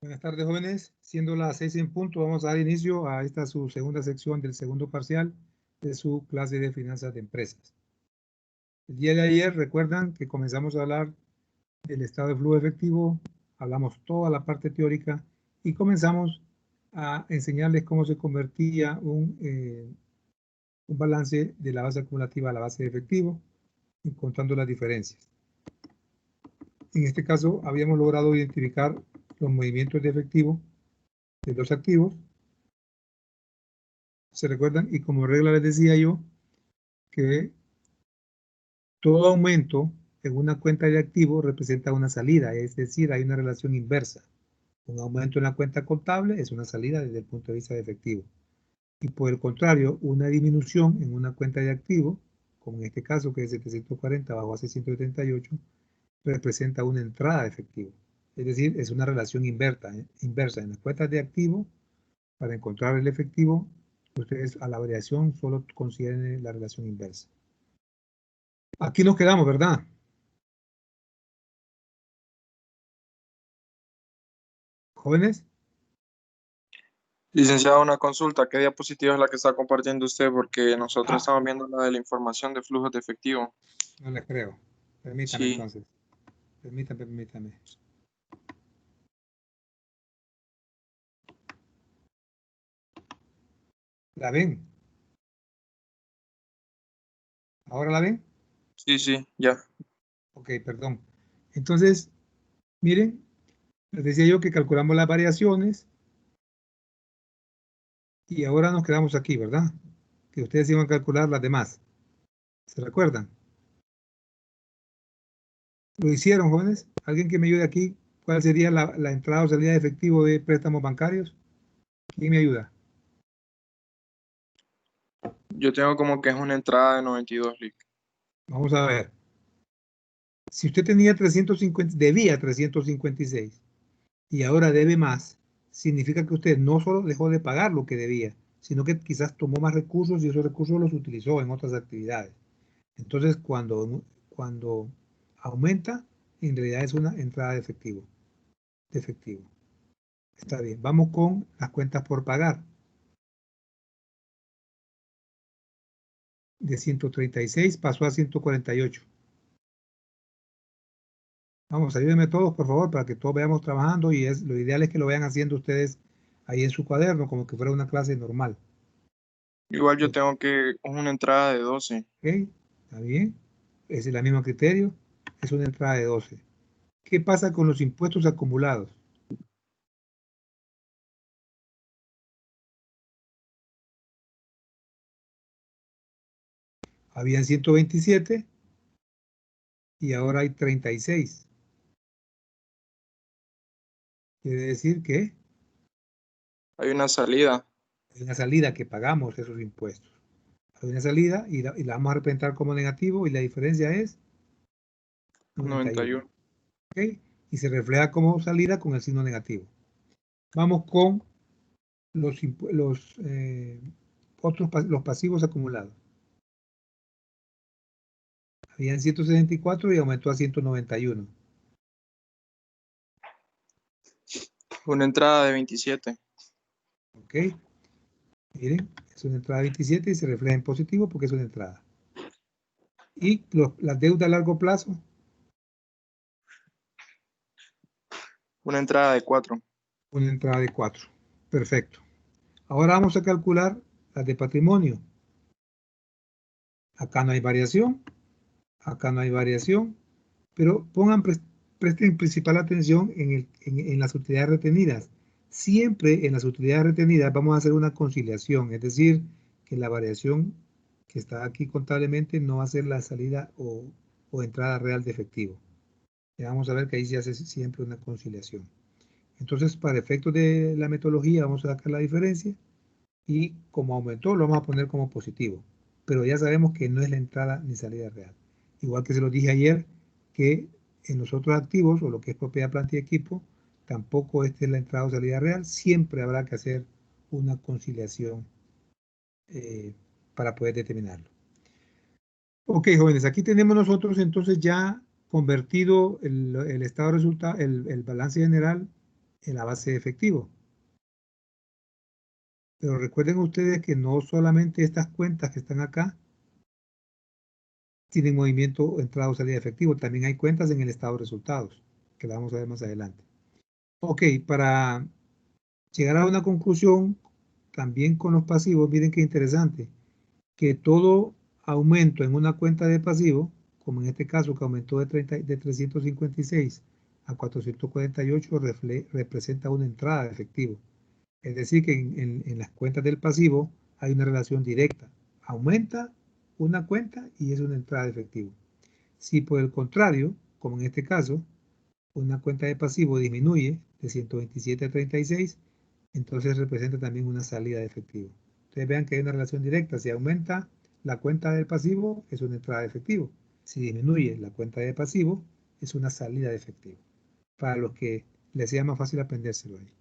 Buenas tardes, jóvenes. Siendo las 6 en punto, vamos a dar inicio a esta su segunda sección del segundo parcial de su clase de finanzas de empresas. El día de ayer, recuerdan que comenzamos a hablar del estado de flujo efectivo, hablamos toda la parte teórica y comenzamos a enseñarles cómo se convertía un balance de la base acumulativa a la base de efectivo, encontrando las diferencias. En este caso, habíamos logrado identificar los movimientos de efectivo de los activos. ¿Se recuerdan? Y como regla les decía yo que todo aumento en una cuenta de activo representa una salida, es decir, hay una relación inversa. Un aumento en la cuenta contable es una salida desde el punto de vista de efectivo. Y por el contrario, una disminución en una cuenta de activo, como en este caso que es 740 bajo hace 178, representa una entrada de efectivo. Es decir, es una relación inversa. En las cuentas de activo, para encontrar el efectivo, ustedes a la variación solo consideren la relación inversa. Aquí nos quedamos, ¿verdad? ¿Jóvenes? Licenciado, una consulta. ¿Qué diapositiva es la que está compartiendo usted? Porque nosotros estamos viendo la de la información de flujos de efectivo. No les creo. Permítame Sí. entonces. Permítame. ¿La ven? ¿Ahora la ven? Sí, ya. Ok, perdón. Entonces, miren, les decía yo que calculamos las variaciones y ahora nos quedamos aquí, ¿verdad? Que ustedes iban a calcular las demás. ¿Se recuerdan? ¿Lo hicieron, jóvenes? ¿Alguien que me ayude aquí? ¿Cuál sería la entrada o salida de efectivo de préstamos bancarios? ¿Quién me ayuda? Yo tengo como que es una entrada de 92, Lic. Vamos a ver. Si usted tenía 350, debía 356 y ahora debe más, significa que usted no solo dejó de pagar lo que debía, sino que quizás tomó más recursos y esos recursos los utilizó en otras actividades. Entonces, cuando aumenta, en realidad es una entrada de efectivo. Está bien. Vamos con las cuentas por pagar. De 136 pasó a 148. Vamos, ayúdenme todos, por favor, para que todos veamos trabajando y lo ideal es que lo vean haciendo ustedes ahí en su cuaderno, como que fuera una clase normal. Igual yo tengo que una entrada de 12. ¿Ok? ¿Está bien? Es el mismo criterio. Es una entrada de 12. ¿Qué pasa con los impuestos acumulados? Habían 127 y ahora hay 36. Quiere decir que Hay una salida. hay una salida que pagamos esos impuestos. Hay una salida y la vamos a representar como negativo y la diferencia es 91. 91. ¿Ok? Y se refleja como salida con el signo negativo. Vamos con los pasivos acumulados. Habían 164 y aumentó a 191. Una entrada de 27. ¿Ok? Miren, es una entrada 27 y se refleja en positivo porque es una entrada. Y las deudas a largo plazo, Una entrada de 4. una entrada de 4. Perfecto. Ahora vamos a calcular las de patrimonio. Acá no hay variación, acá no hay variación, pero presten principal atención en las utilidades retenidas. Siempre en las utilidades retenidas vamos a hacer una conciliación, es decir, que la variación que está aquí contablemente no va a ser la salida o entrada real de efectivo. Ya vamos a ver que ahí se hace siempre una conciliación. Entonces, para efectos de la metodología, vamos a sacar la diferencia y como aumentó, lo vamos a poner como positivo. Pero ya sabemos que no es la entrada ni salida real. Igual que se lo dije ayer, que en los otros activos, o lo que es propiedad, planta y equipo, tampoco esta es la entrada o salida real. Siempre habrá que hacer una conciliación para poder determinarlo. Ok, jóvenes, aquí tenemos nosotros entonces ya convertido el estado de resultado, el balance general en la base de efectivo. Pero recuerden ustedes que no solamente estas cuentas que están acá tienen movimiento entrada o salida de efectivo, también hay cuentas en el estado de resultados, que la vamos a ver más adelante. Ok, para llegar a una conclusión, también con los pasivos, miren qué interesante, que todo aumento en una cuenta de pasivo, como en este caso que aumentó de 356 a 448, representa una entrada de efectivo. Es decir, que en las cuentas del pasivo hay una relación directa. Aumenta una cuenta y es una entrada de efectivo. Si por el contrario, como en este caso, una cuenta de pasivo disminuye de 127 a 36, entonces representa también una salida de efectivo. Ustedes vean que hay una relación directa. Si aumenta la cuenta del pasivo, es una entrada de efectivo. Si disminuye la cuenta de pasivo, es una salida de efectivo. Para los que les sea más fácil aprendérselo ahí.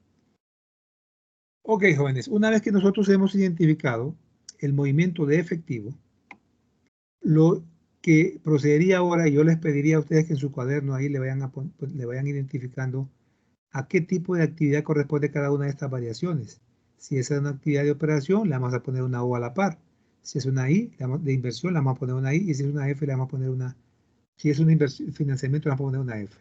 Ok, jóvenes, una vez que nosotros hemos identificado el movimiento de efectivo, lo que procedería ahora, y yo les pediría a ustedes que en su cuaderno ahí le vayan identificando a qué tipo de actividad corresponde cada una de estas variaciones. Si es una actividad de operación, le vamos a poner una O a la par. Si es una I de inversión, le vamos a poner una I. Y si es una F, le vamos a poner una. Si es un financiamiento, le vamos a poner una F.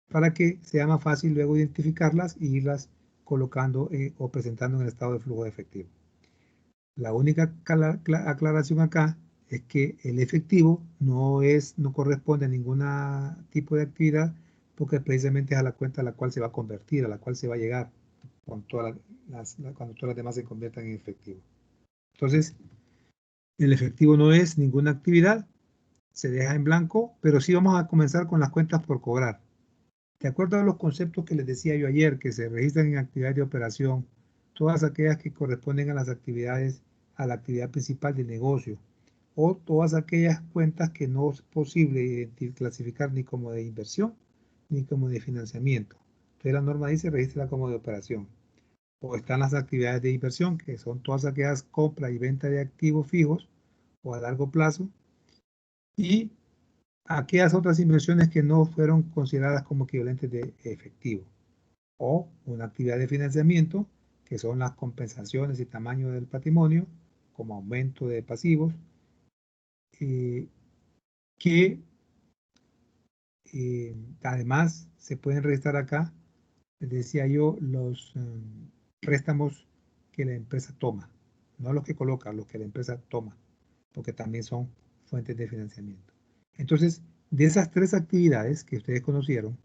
Para que sea más fácil luego identificarlas y irlas colocando o presentando en el estado de flujo de efectivo. La única aclaración acá es que el efectivo no corresponde a ningún tipo de actividad porque precisamente es a la cuenta a la cual se va a convertir, a la cual se va a llegar cuando todas las demás se conviertan en efectivo. Entonces, el efectivo no es ninguna actividad, se deja en blanco, pero sí vamos a comenzar con las cuentas por cobrar. De acuerdo a los conceptos que les decía yo ayer, que se registran en actividades de operación, todas aquellas que corresponden a las actividades, a la actividad principal del negocio, o todas aquellas cuentas que no es posible clasificar ni como de inversión ni como de financiamiento. Entonces la norma dice registra como de operación. O están las actividades de inversión, que son todas aquellas compra y venta de activos fijos o a largo plazo, y aquellas otras inversiones que no fueron consideradas como equivalentes de efectivo, o una actividad de financiamiento, que son las compensaciones y tamaño del patrimonio, como aumento de pasivos, que además se pueden registrar acá, les decía yo, los préstamos que la empresa toma, no los que coloca, los que la empresa toma, porque también son fuentes de financiamiento. Entonces, de esas tres actividades que ustedes conocieron,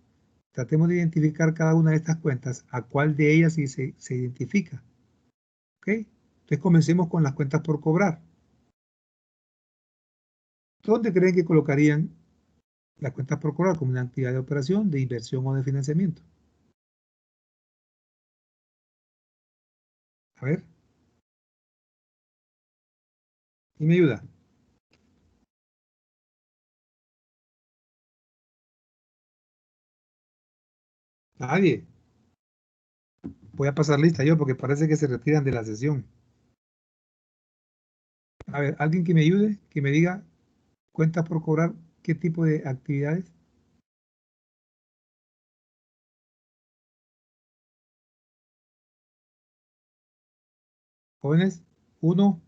tratemos de identificar cada una de estas cuentas, a cuál de ellas se identifica. ¿Ok? Entonces comencemos con las cuentas por cobrar. ¿Dónde creen que colocarían las cuentas por cobrar como una actividad de operación, de inversión o de financiamiento? A ver. ¿Quién me ayuda? Nadie. Voy a pasar lista yo porque parece que se retiran de la sesión. A ver, alguien que me ayude, que me diga cuentas por cobrar, qué tipo de actividades. Jóvenes, uno,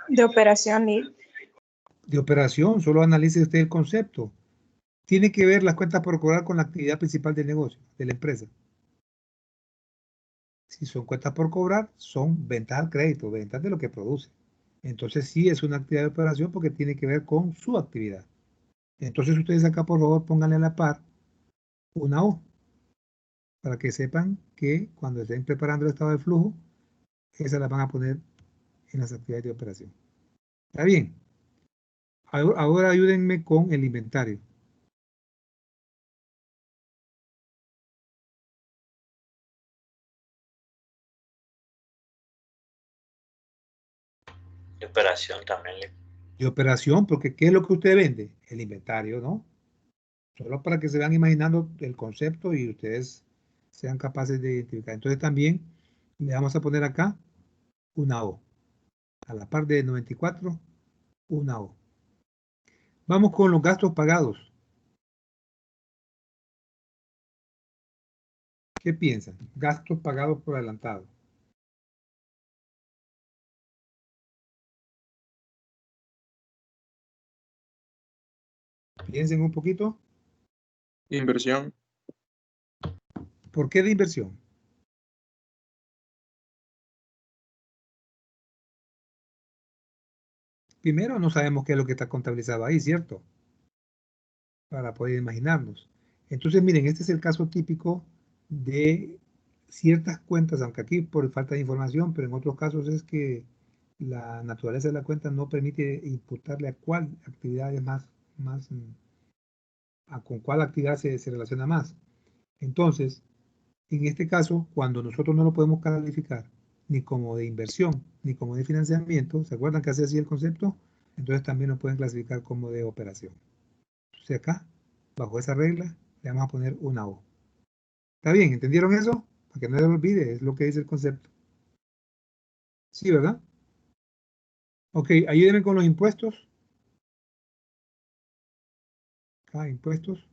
De operación lead. de operación, solo analice usted el concepto. Tiene que ver las cuentas por cobrar con la actividad principal del negocio, de la empresa. Si son cuentas por cobrar, son ventas al crédito, ventas de lo que produce. Entonces sí es una actividad de operación porque tiene que ver con su actividad. Entonces ustedes acá por favor pónganle a la par una O para que sepan que cuando estén preparando el estado de flujo, esas las van a poner en las actividades de operación. ¿Está bien? Ahora ayúdenme con el inventario. De operación también. De operación, porque ¿qué es lo que usted vende? El inventario, ¿no? Solo para que se vayan imaginando el concepto y ustedes sean capaces de identificar. Entonces también le vamos a poner acá una O. A la par de 94, una O. Vamos con los gastos pagados. ¿Qué piensan? Gastos pagados por adelantado. Piensen un poquito. Inversión. ¿Por qué de inversión? Primero, no sabemos qué es lo que está contabilizado ahí, ¿cierto? Para poder imaginarnos. Entonces, miren, este es el caso típico de ciertas cuentas, aunque aquí por falta de información, pero en otros casos es que la naturaleza de la cuenta no permite imputarle a cuál actividad es con cuál actividad se relaciona más. Entonces, en este caso, cuando nosotros no lo podemos calificar ni como de inversión, ni como de financiamiento, ¿se acuerdan que hace así el concepto? Entonces también lo pueden clasificar como de operación. Entonces acá, bajo esa regla, le vamos a poner una O. ¿Está bien? ¿Entendieron eso? Para que no se olvide, es lo que dice el concepto. Sí, ¿verdad? Ok, ayúdenme con los impuestos. Acá, impuestos.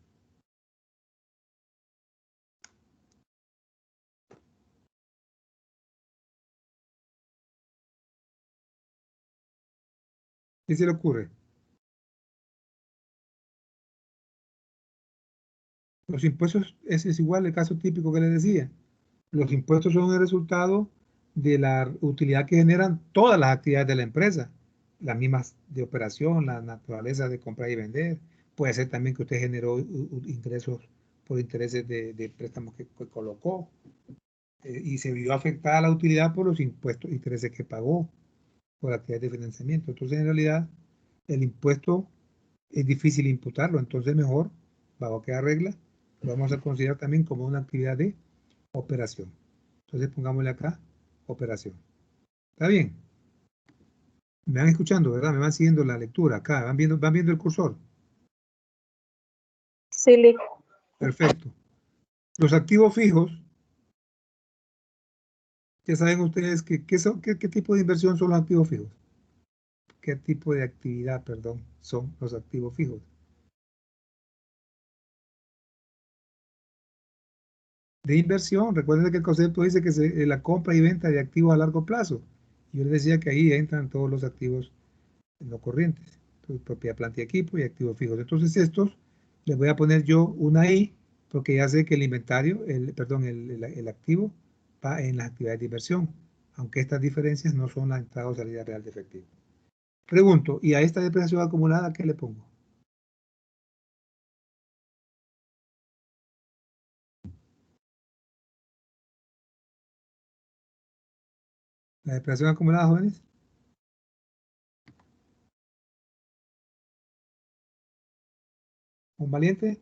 ¿Qué se le ocurre? Los impuestos, ese es igual el caso típico que les decía. Los impuestos son el resultado de la utilidad que generan todas las actividades de la empresa, las mismas de operación, la naturaleza de comprar y vender. Puede ser también que usted generó ingresos por intereses de préstamos que colocó y se vio afectada la utilidad por los impuestos, intereses que pagó por actividades de financiamiento. Entonces, en realidad, el impuesto es difícil imputarlo, entonces mejor, bajo que regla, lo vamos a considerar también como una actividad de operación. Entonces pongámosle acá, operación. ¿Está bien? Me van escuchando, ¿verdad? Me van siguiendo la lectura acá, van viendo el cursor. Sí, Lic. Perfecto. Los activos fijos, ya saben ustedes qué tipo de inversión son los activos fijos. ¿Qué tipo de actividad, perdón, son los activos fijos? De inversión, recuerden que el concepto dice que la compra y venta de activos a largo plazo. Yo les decía que ahí entran todos los activos no corrientes, propiedad, planta y equipo y activos fijos. Entonces estos les voy a poner yo una I porque ya sé que el inventario, el activo va en las actividades de inversión, aunque estas diferencias no son la entrada o salida real de efectivo. Pregunto, ¿y a esta depreciación acumulada qué le pongo? La depreciación acumulada, jóvenes. ¿Un valiente?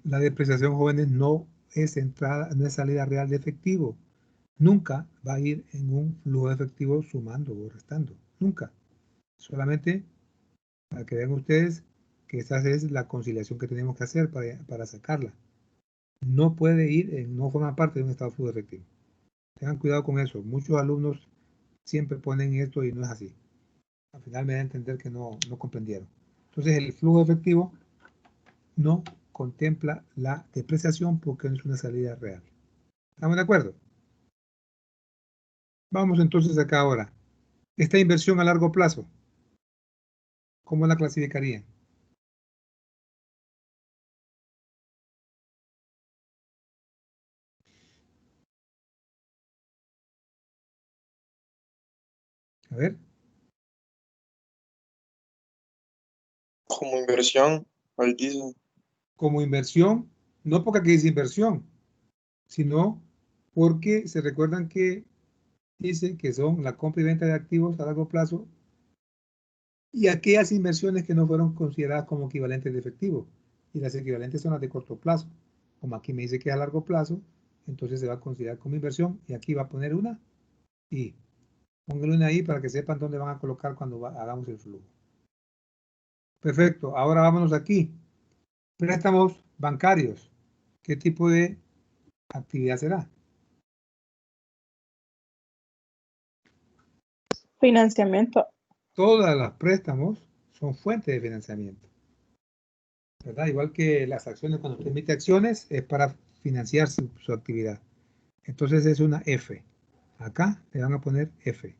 La depreciación, jóvenes, no es entrada, no es salida real de efectivo. Nunca va a ir en un flujo de efectivo sumando o restando. Nunca. Solamente para que vean ustedes que esta es la conciliación que tenemos que hacer para sacarla. No puede ir, no forma parte de un estado de flujo efectivo. Tengan cuidado con eso. Muchos alumnos siempre ponen esto y no es así. Al final me da a entender que no comprendieron. Entonces el flujo efectivo no contempla la depreciación porque no es una salida real. ¿Estamos de acuerdo? Vamos entonces acá ahora. Esta inversión a largo plazo, ¿cómo la clasificarían? A ver, Como inversión, ahí dice. como inversión, no porque aquí dice inversión, sino porque se recuerdan que dice que son la compra y venta de activos a largo plazo y aquellas inversiones que no fueron consideradas como equivalentes de efectivo. Y las equivalentes son las de corto plazo. Como aquí me dice que es a largo plazo, entonces se va a considerar como inversión y aquí va a poner una y pónganle una ahí para que sepan dónde van a colocar cuando hagamos el flujo. Perfecto, ahora vámonos aquí. Préstamos bancarios. ¿Qué tipo de actividad será? Financiamiento. Todas las préstamos son fuentes de financiamiento, ¿verdad? Igual que las acciones, cuando usted emite acciones, es para financiar su actividad. Entonces es una F. Acá le van a poner F.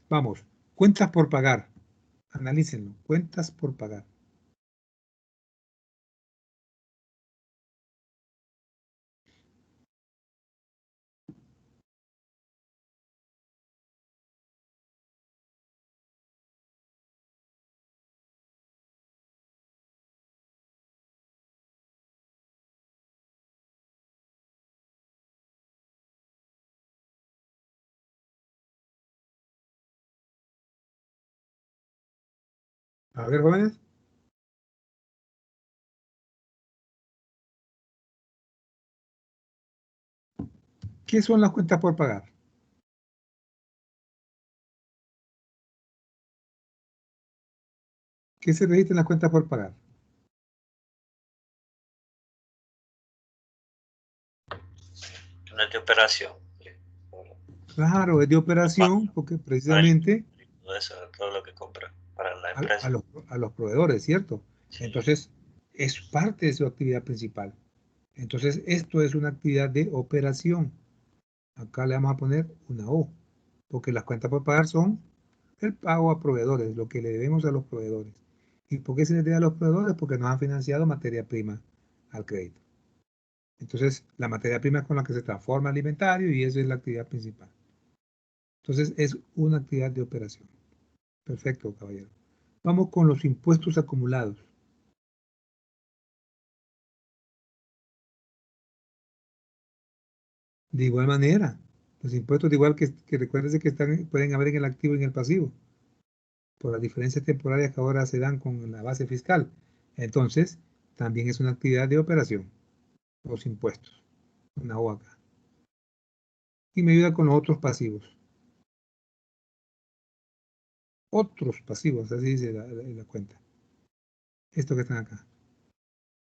Vamos, cuentas por pagar. Analícenlo, cuentas por pagar. A ver, jóvenes. ¿Qué son las cuentas por pagar? ¿Qué se registra en las cuentas por pagar? No es de operación. Claro, es de operación porque precisamente Todo eso, todo lo que compra para la a empresa. los proveedores, ¿cierto? Sí. Entonces, es parte de su actividad principal. Entonces, esto es una actividad de operación. Acá le vamos a poner una O, porque las cuentas por pagar son el pago a proveedores, lo que le debemos a los proveedores. ¿Y por qué se le debe a los proveedores? Porque nos han financiado materia prima al crédito. Entonces, la materia prima es con la que se transforma el inventario y eso es la actividad principal. Entonces, es una actividad de operación. Perfecto, caballero. Vamos con los impuestos acumulados. De igual manera, los impuestos de igual que recuérdense que pueden haber en el activo y en el pasivo, por las diferencias temporarias que ahora se dan con la base fiscal. Entonces, también es una actividad de operación, los impuestos, una O acá. Y me ayuda con los otros pasivos. Otros pasivos, así dice la cuenta. Estos que están acá.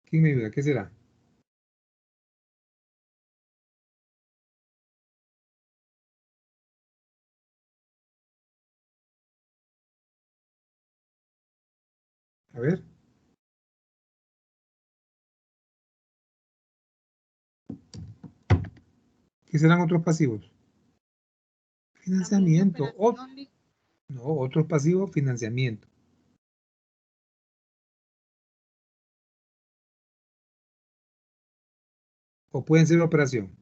¿Quién me ayuda? ¿Qué será? A ver. ¿Qué serán otros pasivos? Financiamiento. No, otros pasivos, financiamiento. O pueden ser operación.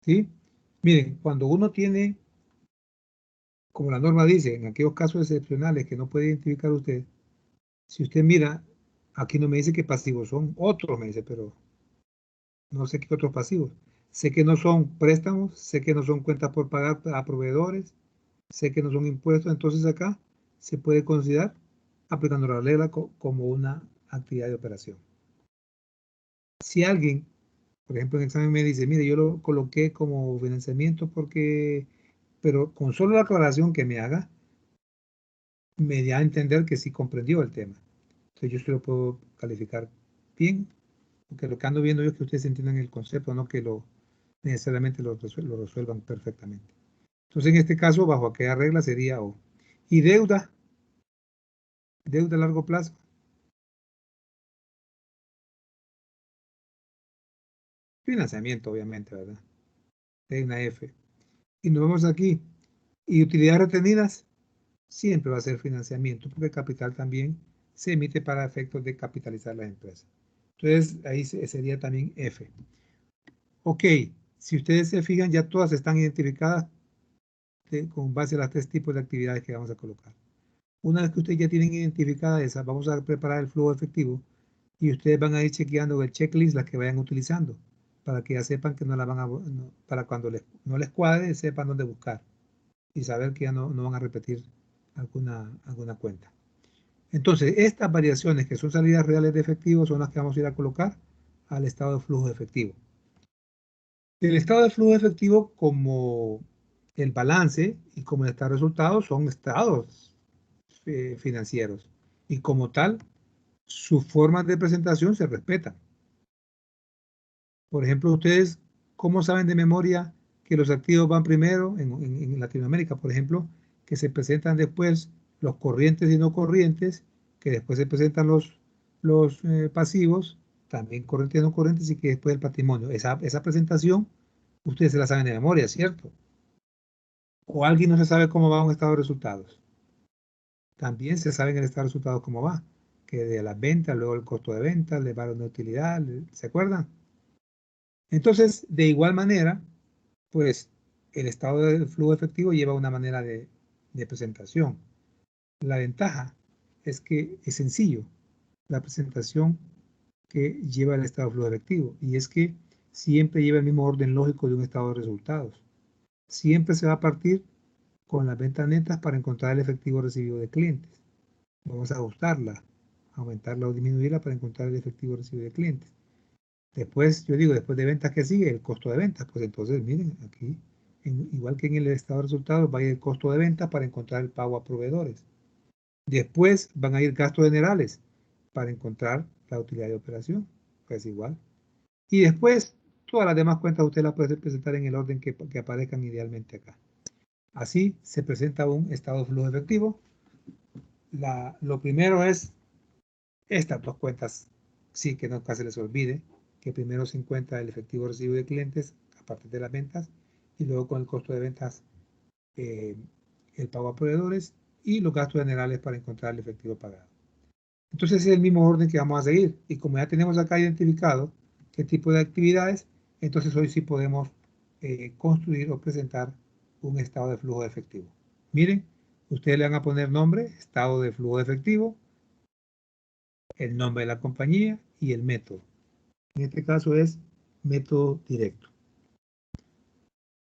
¿Sí? Miren, cuando uno tiene, como la norma dice, en aquellos casos excepcionales que no puede identificar usted, si usted mira, aquí no me dice qué pasivos son, otros me dice, pero no sé qué otros pasivos. Sé que no son préstamos, sé que no son cuentas por pagar a proveedores, sé que no son impuestos, entonces acá se puede considerar, aplicando la regla, como una actividad de operación. Si alguien, por ejemplo, en el examen me dice, mire, yo lo coloqué como financiamiento porque, pero con solo la aclaración que me haga, me da a entender que sí comprendió el tema. Entonces yo se lo puedo calificar bien, porque lo que ando viendo yo es que ustedes entiendan el concepto, no que necesariamente lo resuelvan perfectamente. Entonces en este caso, bajo aquella regla sería O. Y deuda a largo plazo. Financiamiento, obviamente, ¿verdad? Hay una F. Y nos vemos aquí. Y utilidades retenidas, siempre va a ser financiamiento, porque el capital también se emite para efectos de capitalizar las empresas. Entonces, ahí sería también F. Ok, si ustedes se fijan, ya todas están identificadas con base a los 3 tipos de actividades que vamos a colocar. Una vez que ustedes ya tienen identificada esa, vamos a preparar el flujo efectivo y ustedes van a ir chequeando el checklist las que vayan utilizando para que ya sepan que no la van a, para cuando no les cuadre, sepan dónde buscar y saber que ya no van a repetir alguna cuenta. Entonces, estas variaciones que son salidas reales de efectivo son las que vamos a ir a colocar al estado de flujo de efectivo. El estado de flujo de efectivo, como el balance y como el estado de resultados, son estados financieros y como tal, sus formas de presentación se respetan. Por ejemplo, ustedes, ¿cómo saben de memoria que los activos van primero en Latinoamérica, por ejemplo, que se presentan después los corrientes y no corrientes, que después se presentan los pasivos, también corrientes y no corrientes, y que después el patrimonio? Esa presentación, ustedes se la saben de memoria, ¿cierto? O alguien no se sabe cómo va un estado de resultados. También se sabe en el estado de resultados cómo va, que de las ventas, luego el costo de ventas, le va a una utilidad, ¿se acuerdan? Entonces, de igual manera, pues el estado de flujo efectivo lleva una manera de presentación. La ventaja es que es sencillo la presentación que lleva el estado de flujo efectivo, y es que siempre lleva el mismo orden lógico de un estado de resultados. Siempre se va a partir con las ventas netas para encontrar el efectivo recibido de clientes. Vamos a ajustarla, aumentarla o disminuirla para encontrar el efectivo recibido de clientes. Después, yo digo, después de ventas, ¿qué sigue? El costo de ventas. Pues entonces, miren, aquí, igual que en el estado de resultados, va a ir el costo de ventas para encontrar el pago a proveedores. Después van a ir gastos generales para encontrar la utilidad de operación. Pues igual. Y después, todas las demás cuentas usted las puede presentar en el orden que aparezcan idealmente acá. Así se presenta un estado de flujo efectivo. Lo primero es estas dos cuentas, sí, que nunca se les olvide, que primero se encuentra el efectivo recibido de clientes a partir de las ventas, y luego con el costo de ventas el pago a proveedores y los gastos generales para encontrar el efectivo pagado. Entonces es el mismo orden que vamos a seguir, y como ya tenemos acá identificado qué tipo de actividades, entonces hoy sí podemos construir o presentar un estado de flujo de efectivo. Miren, ustedes le van a poner nombre, estado de flujo de efectivo, el nombre de la compañía y el método. En este caso es método directo.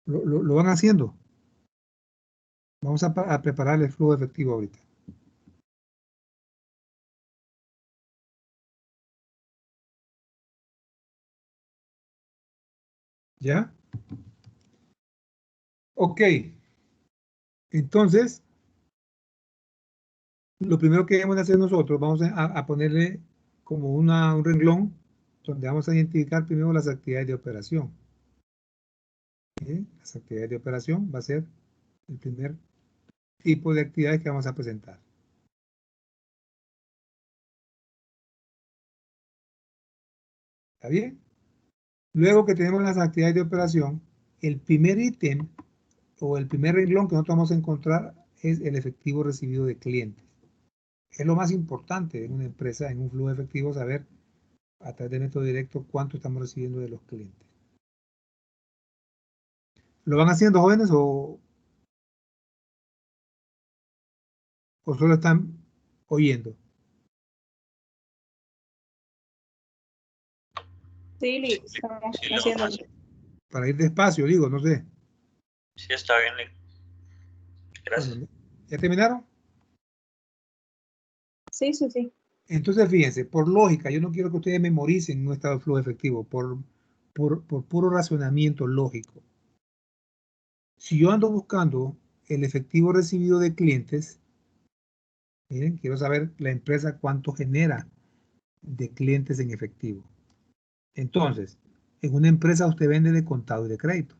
Lo van haciendo. Vamos a preparar el flujo efectivo ahorita. ¿Ya? Ok. Entonces, lo primero que debemos hacer nosotros, vamos a ponerle como un renglón donde vamos a identificar primero las actividades de operación. ¿Sí? Las actividades de operación va a ser el primer tipo de actividades que vamos a presentar. ¿Está bien? Luego que tenemos las actividades de operación, el primer ítem o el primer renglón que nosotros vamos a encontrar es el efectivo recibido de clientes. Es lo más importante en una empresa, en un flujo de efectivo, saber a través del método directo cuánto estamos recibiendo de los clientes. ¿Lo van haciendo, jóvenes, o solo están oyendo? Sí, estamos Sí, lo haciendo. vamos a hacer. Para ir despacio, digo, no sé. Sí, está bien. Gracias. Bueno, ¿ya terminaron? Sí. Entonces, fíjense, por lógica, yo no quiero que ustedes memoricen un estado de flujo efectivo, por puro razonamiento lógico. Si yo ando buscando el efectivo recibido de clientes, miren, quiero saber la empresa cuánto genera de clientes en efectivo. Entonces, en una empresa usted vende de contado y de crédito.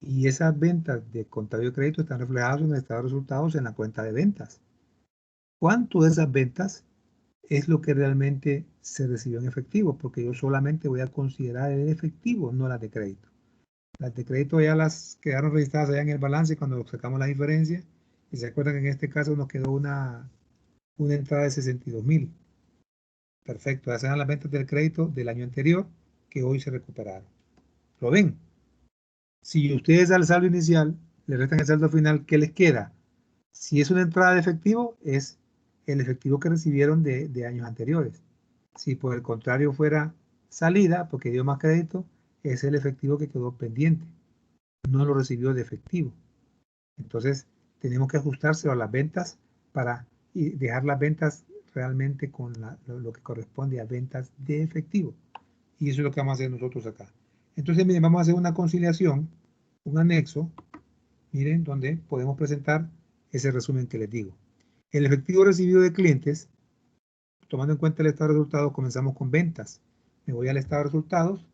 Y esas ventas de contado y de crédito están reflejadas en el estado de resultados en la cuenta de ventas. ¿Cuánto de esas ventas es lo que realmente se recibió en efectivo? Porque yo solamente voy a considerar el efectivo, no las de crédito. Las de crédito ya las quedaron registradas allá en el balance cuando sacamos la diferencia. Y se acuerdan que en este caso nos quedó una entrada de 62,000. Perfecto, esas eran las ventas del crédito del año anterior que hoy se recuperaron. ¿Lo ven? Si ustedes al saldo inicial le restan el saldo final, ¿qué les queda? Si es una entrada de efectivo, es el efectivo que recibieron de años anteriores. Si por el contrario fuera salida, porque dio más crédito, es el efectivo que quedó pendiente. No lo recibió de efectivo. Entonces, tenemos que ajustárselo a las ventas para dejar las ventas realmente con lo que corresponde a ventas de efectivo. Y eso es lo que vamos a hacer nosotros acá. Entonces, miren, vamos a hacer una conciliación, un anexo, miren, donde podemos presentar ese resumen que les digo. El efectivo recibido de clientes, tomando en cuenta el estado de resultados, comenzamos con ventas. Me voy al estado de resultados,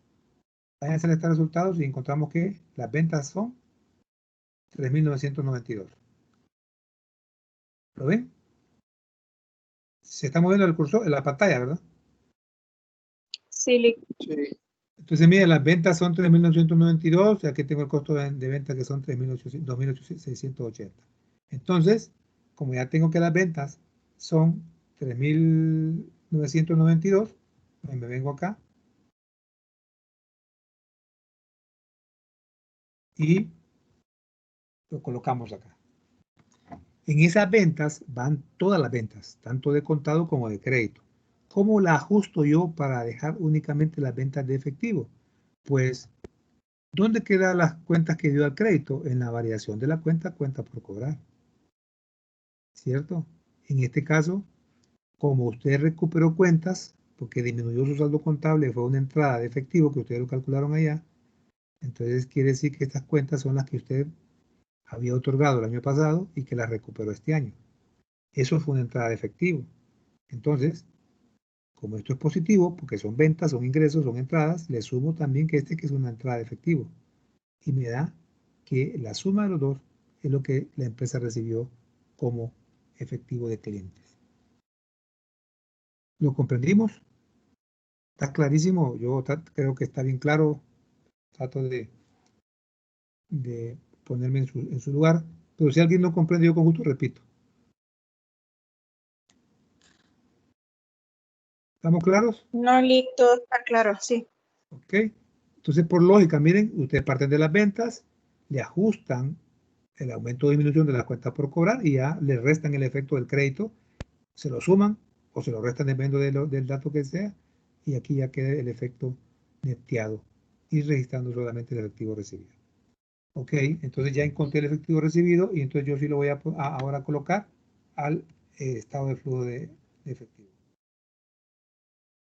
váyanse al estado de resultados y encontramos que las ventas son 3.992. ¿Lo ven? Se está moviendo el cursor en la pantalla, ¿verdad? Sí, Sí. Entonces, mire, las ventas son 3.992, y aquí tengo el costo de venta que son 2.680. Entonces, como ya tengo que las ventas son 3.992, pues me vengo acá y lo colocamos acá. En esas ventas van todas las ventas, tanto de contado como de crédito. ¿Cómo la ajusto yo para dejar únicamente las ventas de efectivo? Pues, ¿dónde quedan las cuentas que dio al crédito? En la variación de la cuenta por cobrar. ¿Cierto? En este caso, como usted recuperó cuentas, porque disminuyó su saldo contable, fue una entrada de efectivo que ustedes lo calcularon allá, entonces quiere decir que estas cuentas son las que usted había otorgado el año pasado y que las recuperó este año. Eso fue una entrada de efectivo. Entonces, como esto es positivo, porque son ventas, son ingresos, son entradas, le sumo también que que es una entrada de efectivo. Y me da que la suma de los dos es lo que la empresa recibió como efectivo de clientes. ¿Lo comprendimos? ¿Está clarísimo? Yo creo que está bien claro. Trato de ponerme en su lugar. Pero si alguien no comprende, yo con gusto repito. ¿Estamos claros? no, todo está claro, sí. Ok. Entonces, por lógica, miren, ustedes parten de las ventas, le ajustan el aumento o disminución de las cuentas por cobrar y ya le restan el efecto del crédito, se lo suman o se lo restan dependiendo del dato que sea, y aquí ya queda el efecto neteado y registrando solamente el efectivo recibido. Ok, entonces ya encontré el efectivo recibido y entonces yo sí lo voy a ahora colocar al estado de flujo de efectivo.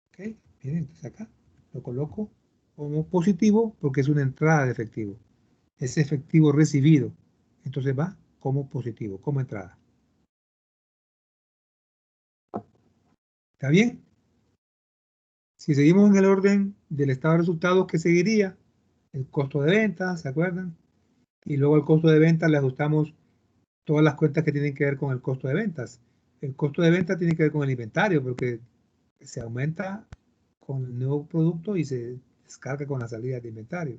Ok, miren, entonces acá lo coloco como positivo porque es una entrada de efectivo. Es efectivo recibido. Entonces va como positivo, como entrada. ¿Está bien? Si seguimos en el orden del estado de resultados, ¿qué seguiría? El costo de venta, ¿se acuerdan? Y luego al costo de venta le ajustamos todas las cuentas que tienen que ver con el costo de ventas. El costo de venta tiene que ver con el inventario, porque se aumenta con el nuevo producto y se descarga con la salida de inventario.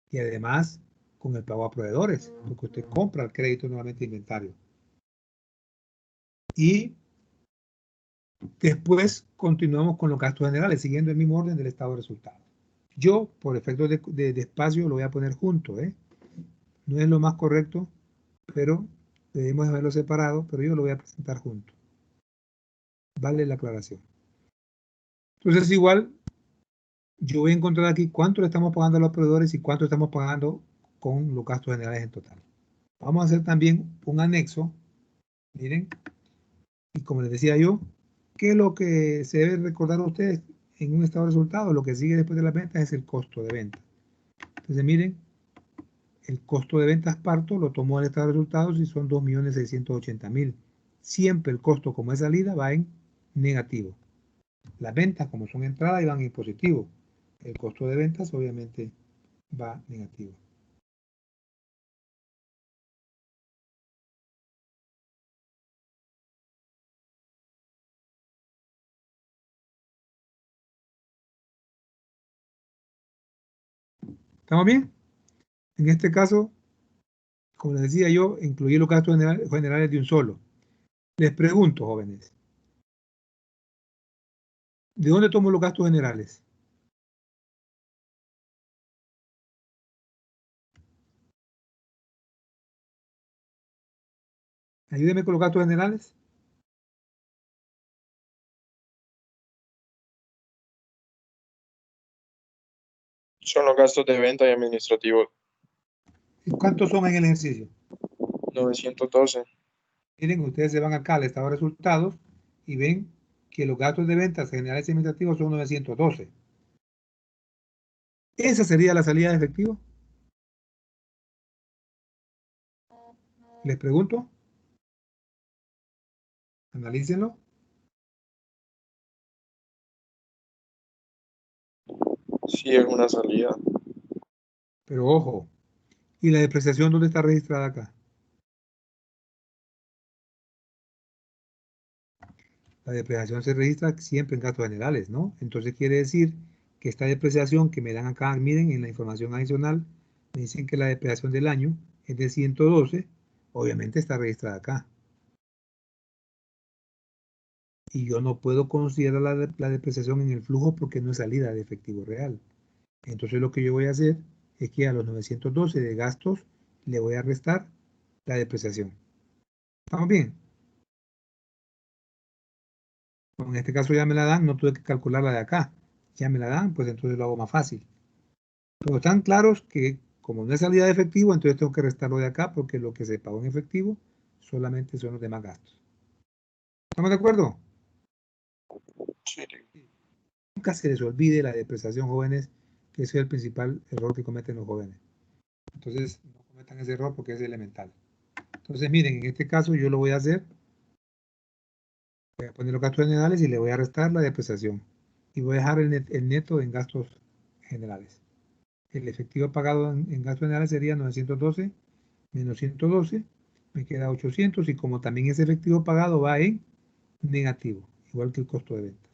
Y además con el pago a proveedores, porque usted compra el crédito nuevamente de inventario. Y después continuamos con los gastos generales, siguiendo el mismo orden del estado de resultados. Yo, por efectos de espacio, lo voy a poner junto, ¿eh? No es lo más correcto, pero debemos haberlo separado, pero yo lo voy a presentar junto. Vale la aclaración. Entonces, igual, yo voy a encontrar aquí cuánto le estamos pagando a los proveedores y cuánto estamos pagando con los gastos generales en total. Vamos a hacer también un anexo, miren, y como les decía yo, ¿qué es lo que se debe recordar a ustedes en un estado de resultados? Lo que sigue después de las ventas es el costo de venta. Entonces, miren, el costo de ventas parto lo tomó el estado de resultados y son 2.680.000. Siempre el costo como es salida va en negativo. Las ventas como son entradas van en positivo. El costo de ventas obviamente va negativo. ¿Estamos bien? En este caso, como les decía yo, incluí los gastos generales de un solo. Les pregunto, jóvenes, ¿de dónde tomo los gastos generales? Ayúdenme con los gastos generales. Son los gastos de venta y administrativos. ¿Y cuántos son en el ejercicio? 912. Miren, ustedes se van acá al estado de resultados y ven que los gastos de ventas generales y administrativos son 912. ¿Esa sería la salida de efectivo? Les pregunto. Analícenlo. Sí, es una salida. Pero ojo, ¿y la depreciación dónde está registrada acá? La depreciación se registra siempre en gastos generales, ¿no? Entonces quiere decir que esta depreciación que me dan acá, miren, en la información adicional, me dicen que la depreciación del año es de 112, obviamente está registrada acá. Y yo no puedo considerar la depreciación en el flujo porque no es salida de efectivo real. Entonces lo que yo voy a hacer es que a los 912 de gastos le voy a restar la depreciación. ¿Estamos bien? En este caso ya me la dan, no tuve que calcularla de acá. Ya me la dan, pues entonces lo hago más fácil. Pero están claros que como no es salida de efectivo, entonces tengo que restarlo de acá porque lo que se pagó en efectivo solamente son los demás gastos. ¿Estamos de acuerdo? Sí. Nunca se les olvide la depreciación, jóvenes, que ese es el principal error que cometen los jóvenes. Entonces, no cometan ese error porque es elemental. Entonces, miren, en este caso yo lo voy a hacer. Voy a poner los gastos generales y le voy a restar la depreciación. Y voy a dejar el neto en gastos generales. El efectivo pagado en gastos generales sería 912 menos 112, me queda 800 y como también ese efectivo pagado va en negativo, igual que el costo de ventas.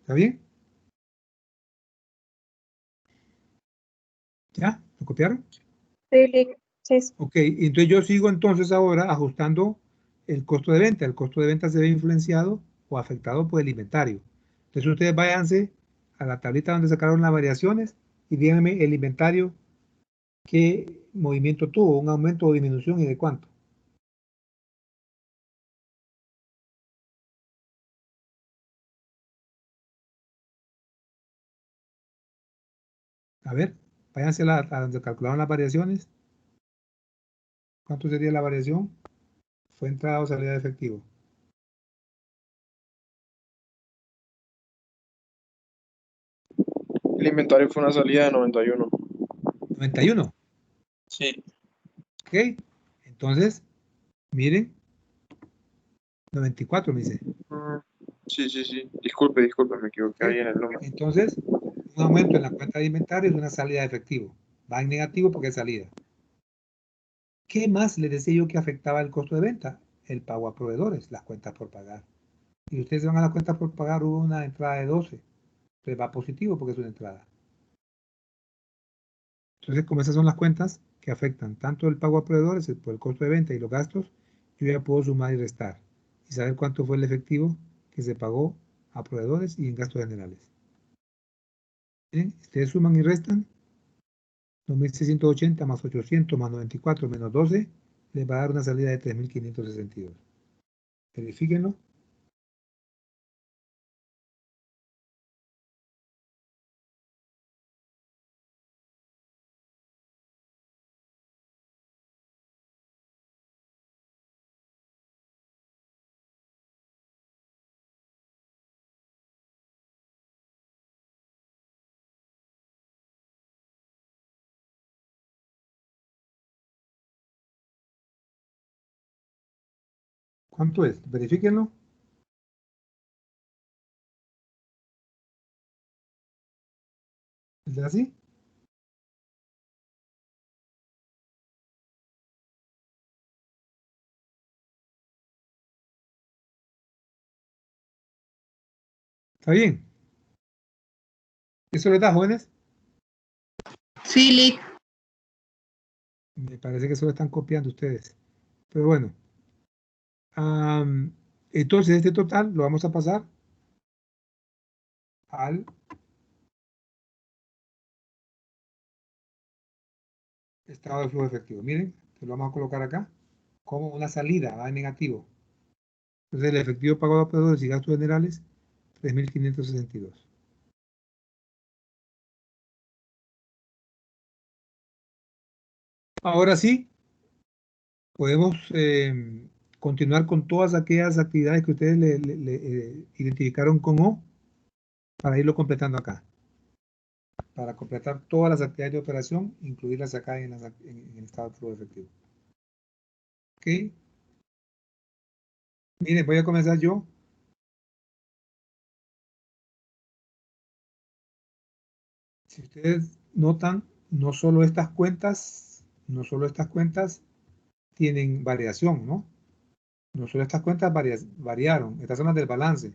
¿Está bien? ¿Ya? ¿Lo copiaron? Sí, sí, sí. Ok, entonces yo sigo entonces ahora ajustando el costo de venta. El costo de venta se ve influenciado o afectado por el inventario. Entonces ustedes váyanse a la tablita donde sacaron las variaciones y díganme el inventario qué movimiento tuvo, un aumento o disminución y de cuánto. A ver, váyanse a donde calcularon las variaciones. ¿Cuánto sería la variación? Fue entrada o salida de efectivo. El inventario fue una salida de 91. 91. Sí. Ok. Entonces, miren, 94 me dice. Sí, sí, sí. Disculpe, me equivoqué Ok. ahí en el número. Entonces, un aumento en la cuenta de inventario es una salida de efectivo. Va en negativo porque es salida. ¿Qué más les decía yo que afectaba el costo de venta? El pago a proveedores, las cuentas por pagar. Y ustedes van a las cuentas por pagar, hubo una entrada de 12. Entonces va positivo porque es una entrada. Entonces, como esas son las cuentas que afectan tanto el pago a proveedores por el costo de venta y los gastos, yo ya puedo sumar y restar y saber cuánto fue el efectivo que se pagó a proveedores y en gastos generales. Miren, ustedes suman y restan 2.680 más 800 más 94 menos 12 les va a dar una salida de 3.562. Verifíquenlo. ¿Cuánto es? Verifíquenlo. ¿Es así? ¿Está bien? ¿Eso les da, jóvenes? Sí, Lick. Me parece que eso lo están copiando ustedes. Pero bueno. Entonces, este total lo vamos a pasar al Estado de flujo efectivo. Miren, que lo vamos a colocar acá como una salida, va en negativo. Entonces el efectivo pagado a proveedores y gastos generales, 3.562. Ahora sí, podemos continuar con todas aquellas actividades que ustedes le identificaron con O para irlo completando acá. Para completar todas las actividades de operación, incluirlas acá en el estado de flujo efectivo. ¿Ok? Miren, voy a comenzar yo. Si ustedes notan, no solo estas cuentas tienen variación, ¿no? No solo estas cuentas variaron, estas son las del balance,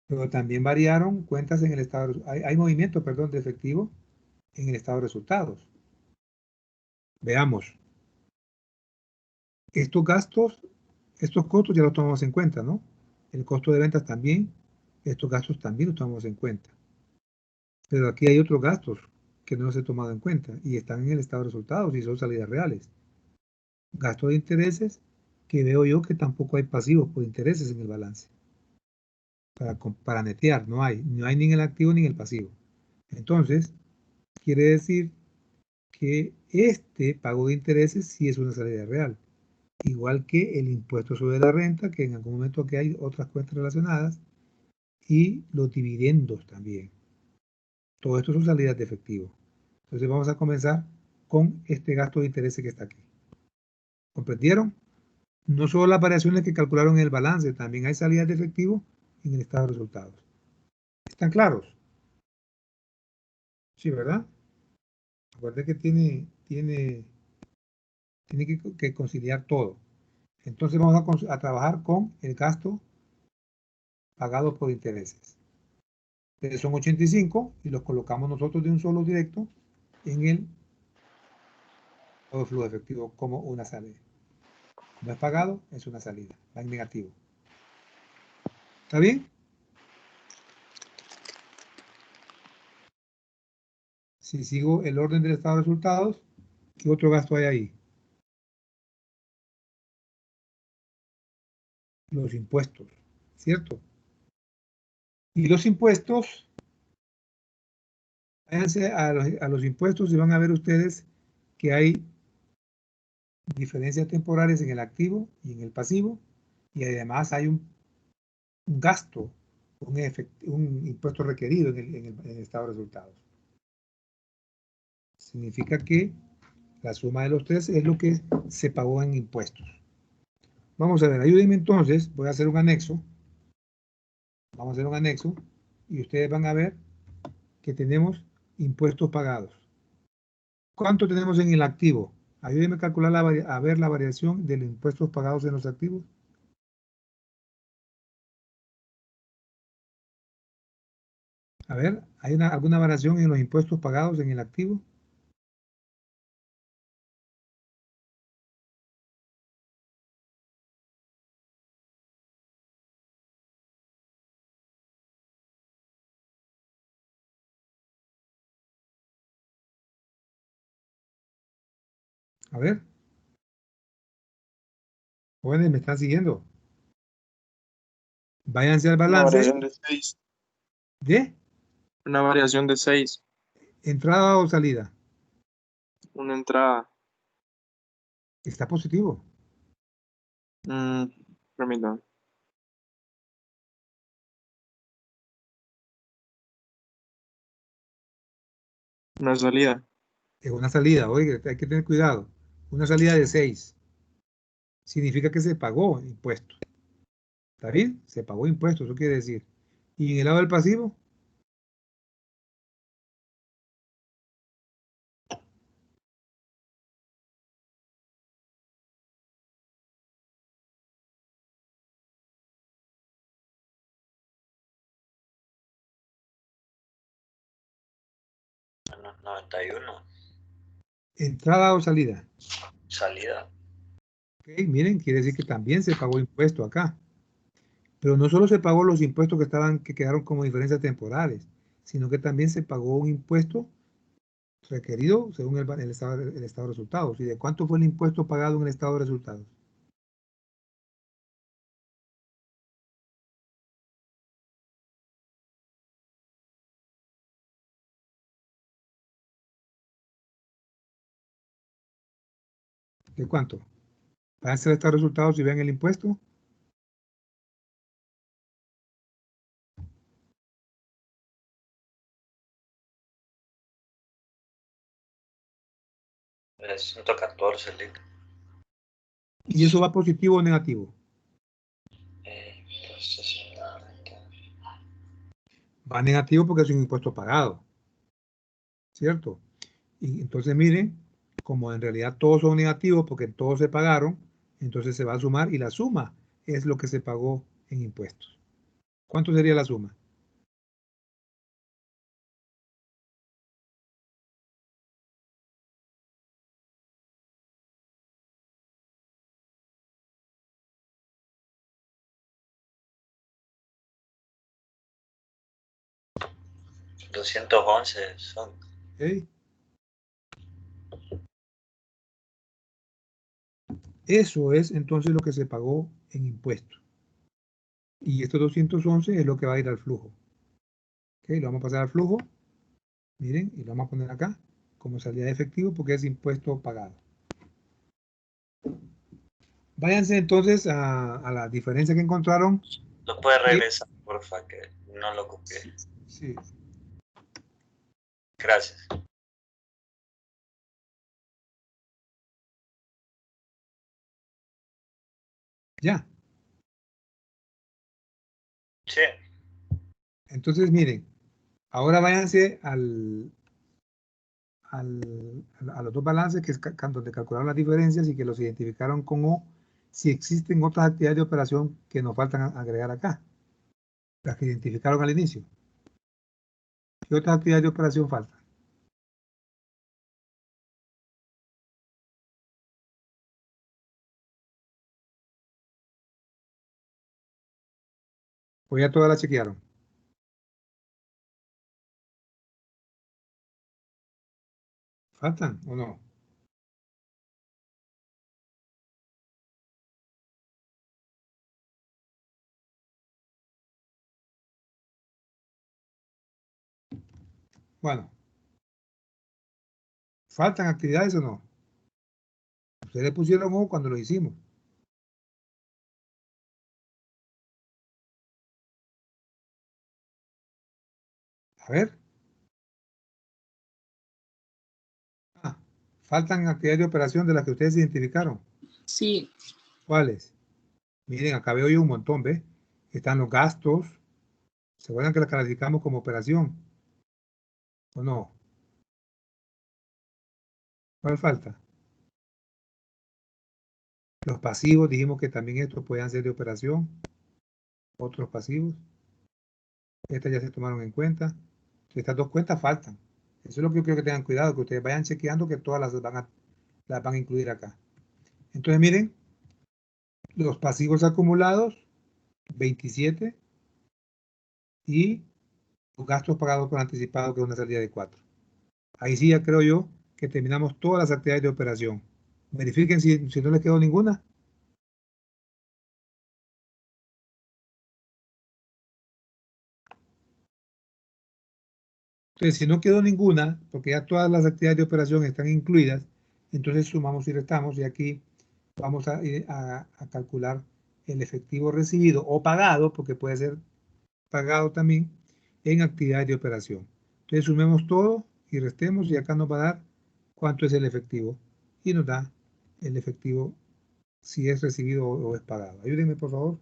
pero también variaron cuentas en el estado, hay movimiento, perdón, de efectivo en el estado de resultados. Veamos. Estos gastos, estos costos ya los tomamos en cuenta, ¿no? El costo de ventas también, estos gastos también los tomamos en cuenta. Pero aquí hay otros gastos que no los he tomado en cuenta y están en el estado de resultados y son salidas reales. Gasto de intereses, que veo yo que tampoco hay pasivos por intereses en el balance. Para netear, no hay ni en el activo ni en el pasivo. Entonces, quiere decir que este pago de intereses sí es una salida real. Igual que el impuesto sobre la renta, que en algún momento que hay otras cuentas relacionadas, y los dividendos también. Todo esto son salidas de efectivo. Entonces vamos a comenzar con este gasto de intereses que está aquí. ¿Comprendieron? No solo las variaciones que calcularon en el balance, también hay salidas de efectivo en el estado de resultados. ¿Están claros? Sí, ¿verdad? Recuerde que tiene que conciliar todo. Entonces vamos a trabajar con el gasto pagado por intereses. Son 85 y los colocamos nosotros de un solo directo en el flujo efectivo como una salida. No es pagado, es una salida, va en negativo. ¿Está bien? Si sigo el orden del estado de resultados, ¿qué otro gasto hay ahí? Los impuestos, ¿cierto? Y los impuestos, váyanse a los impuestos y van a ver ustedes que hay diferencias temporales en el activo y en el pasivo, y además hay un gasto, un impuesto requerido en el estado de resultados. Significa que la suma de los tres es lo que se pagó en impuestos. Vamos a ver, ayúdenme entonces, voy a hacer un anexo. Vamos a hacer un anexo y ustedes van a ver que tenemos impuestos pagados. ¿Cuánto tenemos en el activo? Ayúdenme a calcular, a ver la variación de los impuestos pagados en los activos. A ver, ¿hay alguna variación en los impuestos pagados en el activo? A ver. Jóvenes, ¿me están siguiendo? Váyanse al Una balance variación de 6. de Una variación de 6. entrada o salida. Una entrada. Está positivo. Permítame. Una salida. Es una salida, oiga, hay que tener cuidado. Una salida de 6. Significa que se pagó impuesto. ¿Está bien? Se pagó impuesto, eso quiere decir. Y en el lado del pasivo, No, 91. entrada o salida. Salida. Ok, miren, quiere decir que también se pagó impuesto acá. Pero no solo se pagó los impuestos que quedaron como diferencias temporales, sino que también se pagó un impuesto Requerido según el estado de resultados. ¿Y de cuánto fue el impuesto pagado en el estado de resultados? ¿De cuánto? Váyanse al estado de resultados y vean el impuesto. Es 114, Lick. ¿Y eso va positivo o negativo? Entonces, Va negativo porque es un impuesto pagado. ¿Cierto? Y entonces miren, como en realidad todos son negativos porque todos se pagaron, entonces se va a sumar y la suma es lo que se pagó en impuestos. ¿Cuánto sería la suma? $211 son. ¿Ok? Eso es entonces lo que se pagó en impuestos. Y estos 211 es lo que va a ir al flujo. ¿Ok? Lo vamos a pasar al flujo. Miren, y lo vamos a poner acá como salida de efectivo porque es impuesto pagado. Váyanse entonces a la diferencia que encontraron. ¿Lo puede regresar, porfa? Que no lo copié. Sí. Gracias. Ya. Sí. Entonces, miren, ahora váyanse a los dos balances que es donde calcularon las diferencias y que los identificaron con O, si existen otras actividades de operación que nos faltan agregar acá, las que identificaron al inicio. ¿Qué otras actividades de operación faltan? Pues ya todas las chequearon. ¿Faltan o no? Bueno, ¿faltan actividades o no? Ustedes pusieron O cuando lo hicimos. A ver. Ah, faltan actividades de operación de las que ustedes identificaron. Sí, ¿Cuáles? Miren, acá veo yo un montón, ¿ves? Están los gastos. ¿Se acuerdan que las calificamos como operación? ¿O no? ¿Cuál falta? Los pasivos, dijimos que también estos pueden ser de operación. Otros pasivos. Estas ya se tomaron en cuenta. Estas dos cuentas faltan. Eso es lo que yo quiero que tengan cuidado, que ustedes vayan chequeando que todas las van a incluir acá. Entonces, miren, los pasivos acumulados, 27, y los gastos pagados por anticipado, que es una salida de 4. Ahí sí ya creo yo que terminamos todas las actividades de operación. Verifiquen si no les quedó ninguna. Entonces, si no quedó ninguna, porque ya todas las actividades de operación están incluidas, entonces sumamos y restamos y aquí vamos a calcular el efectivo recibido o pagado, porque puede ser pagado también, en actividades de operación. Entonces sumemos todo y restemos y acá nos va a dar cuánto es el efectivo y nos da el efectivo si es recibido o es pagado. Ayúdenme, por favor.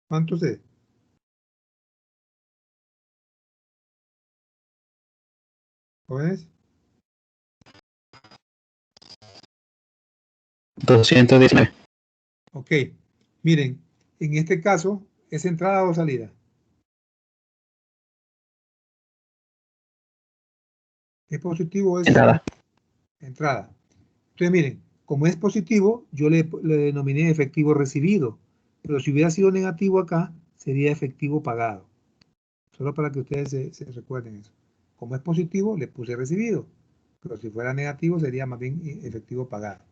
¿Cuánto es? ¿Jóvenes? 219. Ok. Miren, en este caso, ¿es entrada o salida? ¿Es positivo o es Entrada. entrada? Entonces, miren, como es positivo, yo le denominé efectivo recibido, pero si hubiera sido negativo acá, sería efectivo pagado. Solo para que ustedes se recuerden eso. Como es positivo, le puse recibido, pero si fuera negativo, sería más bien efectivo pagado.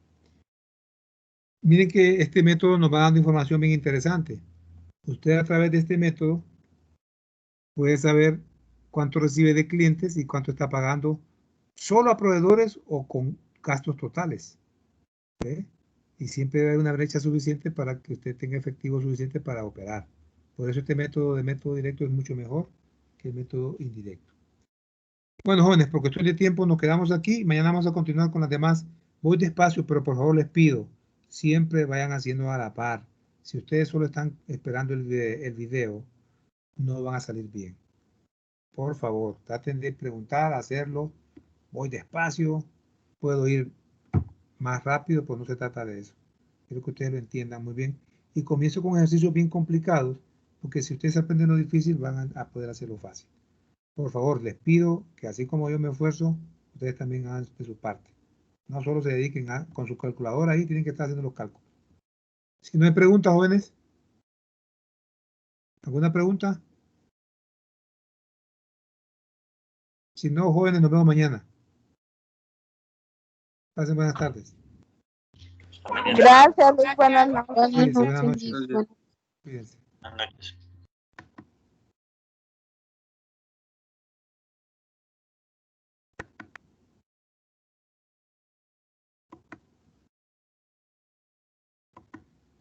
Miren que este método nos va dando información bien interesante. Usted a través de este método puede saber cuánto recibe de clientes y cuánto está pagando solo a proveedores o con gastos totales. ¿Ve? Y siempre debe haber una brecha suficiente para que usted tenga efectivo suficiente para operar. Por eso este método de método directo es mucho mejor que el método indirecto. Bueno, jóvenes, por cuestión de tiempo nos quedamos aquí. Mañana vamos a continuar con las demás. Voy despacio, pero por favor les pido, siempre vayan haciendo a la par. Si ustedes solo están esperando el video, no van a salir bien. Por favor, traten de preguntar, hacerlo. Voy despacio, puedo ir más rápido, pues no se trata de eso. Quiero que ustedes lo entiendan muy bien. Y comienzo con ejercicios bien complicados, porque si ustedes aprenden lo difícil, van a poder hacerlo fácil. Por favor, les pido que así como yo me esfuerzo, ustedes también hagan de su parte. No solo se dediquen con su calculadora ahí, tienen que estar haciendo los cálculos. Si no hay preguntas, jóvenes. ¿Alguna pregunta? Si no, jóvenes, nos vemos mañana. Pasen buenas tardes. Hasta mañana. Gracias, Luis. Buenas noches. Cuídense, buenas noches. Gracias. Cuídense. Buenas noches.